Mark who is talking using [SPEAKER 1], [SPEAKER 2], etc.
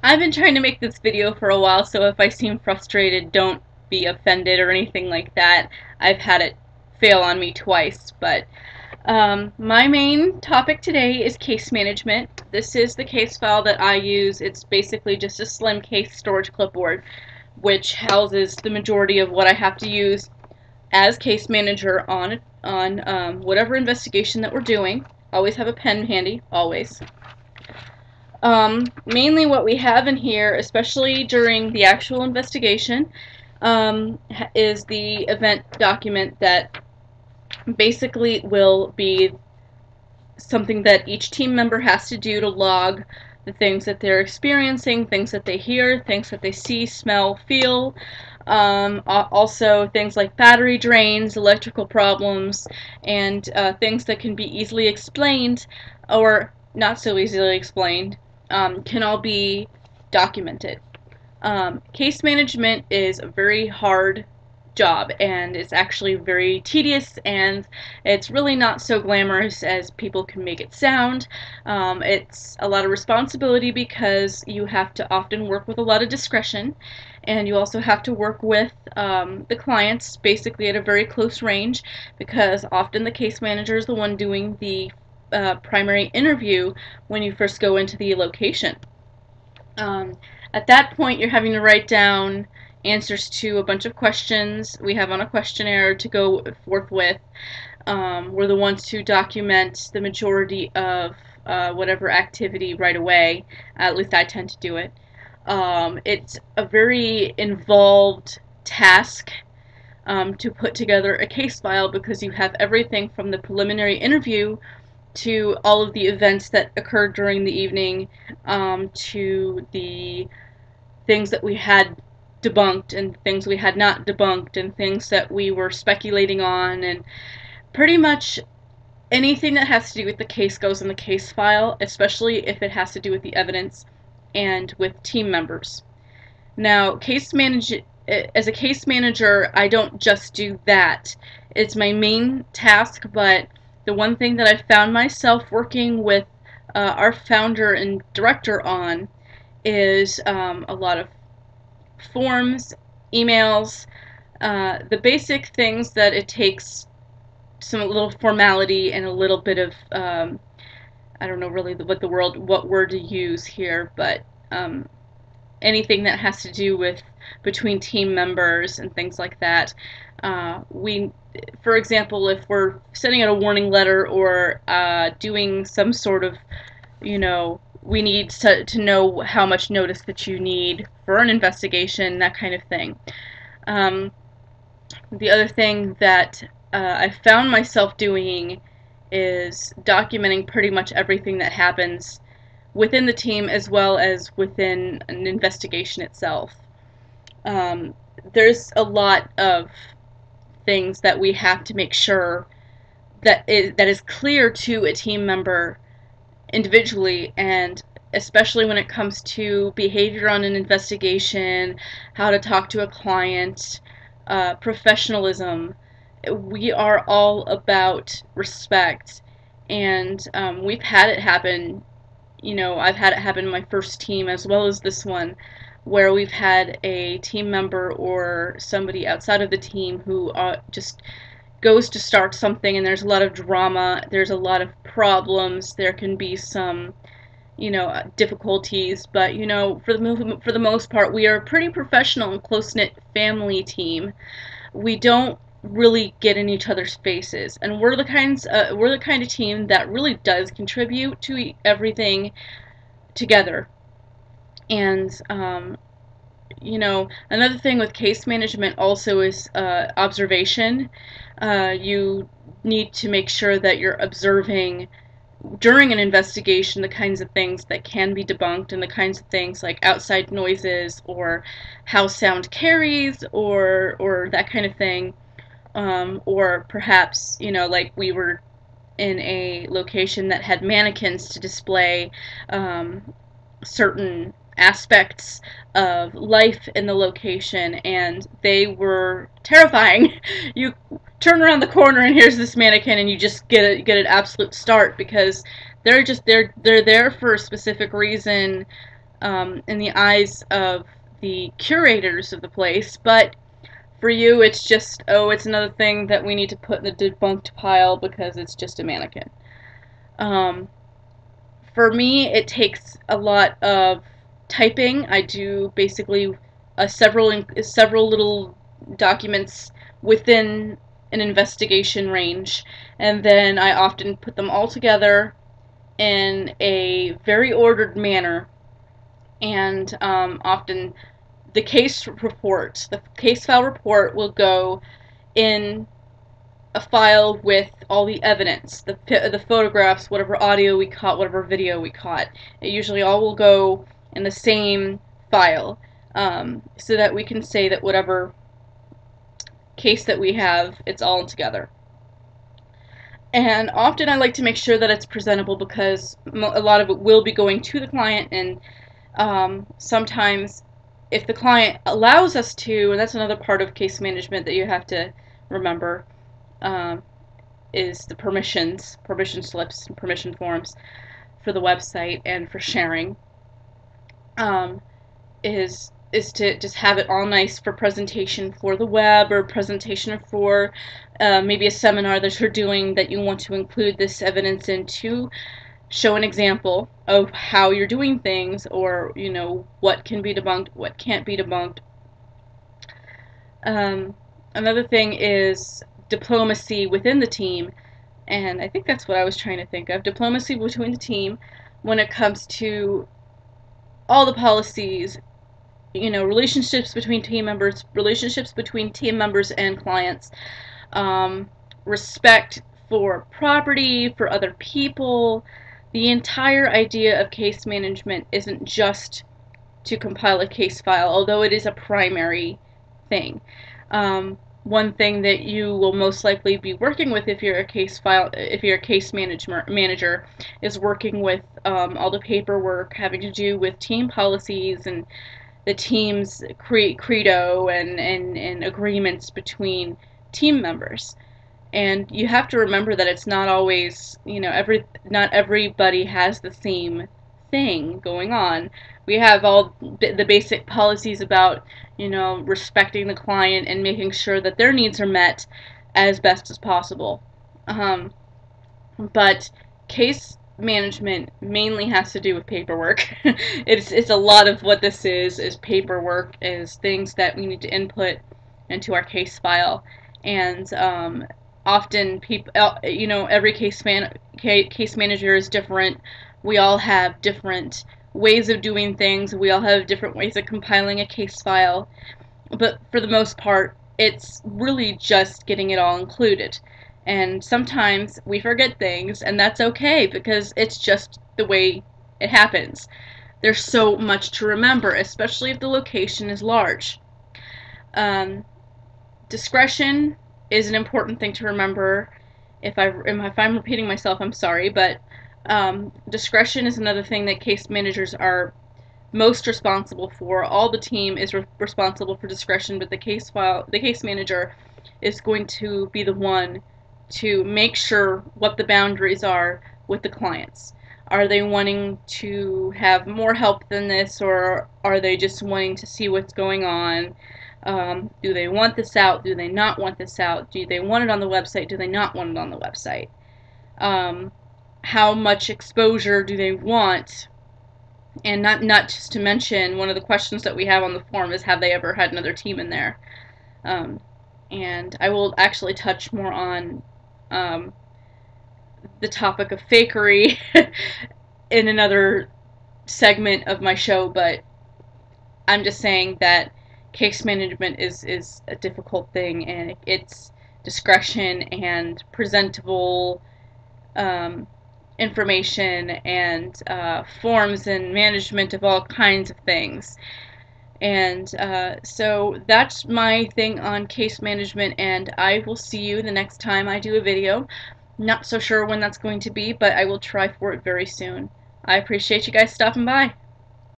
[SPEAKER 1] I've been trying to make this video for a while, so if I seem frustrated, don't be offended or anything like that. I've had it fail on me twice, but my main topic today is case management. This is the case file that I use. It's basically just a slim case storage clipboard, which houses the majority of what I have to use as case manager on whatever investigation that we're doing. Always have a pen handy, always. Mainly what we have in here, especially during the actual investigation, is the event document that basically will be something that each team member has to do to log the things that they're experiencing, things that they hear, things that they see, smell, feel. Also things like battery drains, electrical problems, and things that can be easily explained or not so easily explained can all be documented. Case management is a very hard job, and it's actually very tedious, and it's really not so glamorous as people can make it sound. It's a lot of responsibility because you have to often work with a lot of discretion, and you also have to work with the clients basically at a very close range, because often the case manager is the one doing the primary interview when you first go into the location. Um, at that point, you're having to write down answers to a bunch of questions we have on a questionnaire to go forth with. We're the ones who document the majority of whatever activity right away. At least I tend to do it. It's a very involved task to put together a case file, because you have everything from the preliminary interview to all of the events that occurred during the evening, to the things that we had debunked and things we had not debunked and things that we were speculating on, and pretty much anything that has to do with the case goes in the case file, especially if it has to do with the evidence and with team members. Now, as a case manager, I don't just do that. It's my main task, but the one thing that I found myself working with our founder and director on is a lot of forms, emails, the basic things that it takes some little formality and a little bit of I don't know really what word to use here, but anything that has to do with between team members and things like that. For example, if we're sending out a warning letter or doing some sort of, we need to know how much notice that you need for an investigation, that kind of thing. The other thing that I found myself doing is documenting pretty much everything that happens within the team as well as within an investigation itself. There's a lot of things that we have to make sure that is clear to a team member individually, and especially when it comes to behavior on an investigation, how to talk to a client, professionalism. We are all about respect, and we've had it happen. I've had it happen in my first team as well as this one, where we've had a team member or somebody outside of the team who just goes to start something, and there's a lot of drama, there's a lot of problems, there can be some, difficulties, but, for the most part, we are a pretty professional and close-knit family team. We don't really get in each other's faces, and we're the kind of team that really does contribute to everything together. And another thing with case management also is observation. You need to make sure that you're observing during an investigation the kinds of things that can be debunked, and the kinds of things like outside noises or how sound carries, or that kind of thing. Or perhaps, like we were in a location that had mannequins to display certain aspects of life in the location, and they were terrifying. You turn around the corner and here's this mannequin, and you just get an absolute start, because they're there for a specific reason, in the eyes of the curators of the place, but for you it's just, oh, it's another thing that we need to put in the debunked pile because it's just a mannequin. Um, for me, it takes a lot of typing. I do basically several little documents within an investigation range, and then I often put them all together in a very ordered manner, and often the case file report will go in a file with all the evidence, the photographs, whatever audio we caught, whatever video we caught. It usually all will go in the same file, so that we can say that whatever case that we have, it's all together. And often I like to make sure that it's presentable because a lot of it will be going to the client, and sometimes if the client allows us to, and that's another part of case management that you have to remember, um, is the permission slips and permission forms for the website and for sharing, um, is to just have it all nice for presentation for the web, or presentation for maybe a seminar that you're doing, that you want to include this evidence in to show an example of how you're doing things, or what can be debunked, what can't be debunked. Another thing is diplomacy within the team, and I think that's what I was trying to think of. Diplomacy between the team when it comes to all the policies, relationships between team members, relationships between team members and clients, respect for property, for other people. The entire idea of case management isn't just to compile a case file, although it is a primary thing. One thing that you will most likely be working with if you're a case manager, is working with all the paperwork having to do with team policies and the team's credo and agreements between team members. And you have to remember that it's not always, not everybody has the same thing going on. We have all the basic policies about, respecting the client and making sure that their needs are met as best as possible. But case management mainly has to do with paperwork. It's a lot of what this is paperwork, is things that we need to input into our case file, and often people, every case manager is different. We all have different ways of doing things. We all have different ways of compiling a case file, but for the most part, it's really just getting it all included. And sometimes we forget things, and that's okay because it's just the way it happens. There's so much to remember, especially if the location is large. Discretion is an important thing to remember. If I'm repeating myself, I'm sorry, but discretion is another thing that case managers are most responsible for. All the team is responsible for discretion, but the case manager is going to be the one to make sure what the boundaries are with the clients. Are they wanting to have more help than this, or are they just wanting to see what's going on? Do they want this out? Do they not want this out? Do they want it on the website? Do they not want it on the website? How much exposure do they want? And not just to mention, one of the questions that we have on the form is, have they ever had another team in there? And I will actually touch more on the topic of fakery in another segment of my show, but I'm just saying that case management is a difficult thing, and it's discretion and presentable information and forms and management of all kinds of things. And so that's my thing on case management, and I will see you the next time I do a video. Not so sure when that's going to be, but I will try for it very soon. I appreciate you guys stopping by.